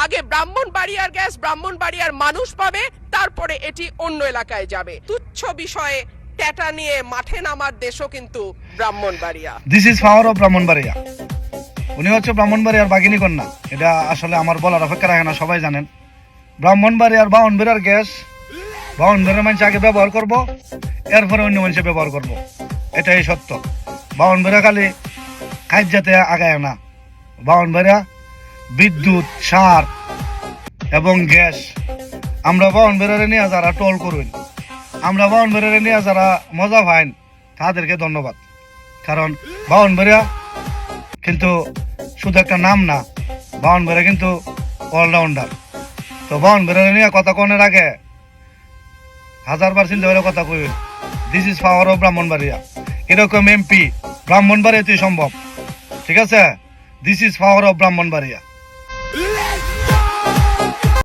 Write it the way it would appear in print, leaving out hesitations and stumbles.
আগে ব্রাহ্মণবাড়িয়ার গ্যাস ব্রাহ্মণবাড়িয়ার মানুষ পাবে, তারপরে এটি অন্য এলাকায় যাবে। তুচ্ছ বিষয়ে ট্যাটা নিয়ে মাঠে নামার দেশও কিন্তু Brahmanbaria. This is power of Brahmanbaria. উনি হচ্ছে ব্রাহ্মণবাড়িয়ার বাঘিনী কন্যা। এটা আসলে আমার বলার অপেক্ষা রাখে না, সবাই জানেন। ব্রাহ্মণবাড়িয়ার বাউনবেড়ার গ্যাস বাউনবেড়ার মানুষ আগে ব্যবহার করব, এরপরে অন্য মানুষে ব্যবহার করব। এটাই সত্য। বাউনবেড়া খালি খাইজ যাতে আগায় না। বাউনবেড়া বিদ্যুৎ, সার এবং গ্যাস। আমরা বাউনবেড়ারে নিয়ে যারা টোল করুন, আমরা বাউনবেড়ারে নিয়ে যারা মজা পাইন, তাদেরকে ধন্যবাদ। কারণ বাউনবেড়া কিন্তু শুধু একটা নাম না, বাউনবেড়া কিন্তু অলরাউন্ডার। তো বাউনবেড়া নিয়ে কথা কোনের আগে 1000বার চিন্তা করে কথা coin. This is power of Brahmanbaria. এরকম এমপি ব্রাহ্মণবাড়িয়াতেই সম্ভব, ঠিক আছে? This is power of Brahmanbaria.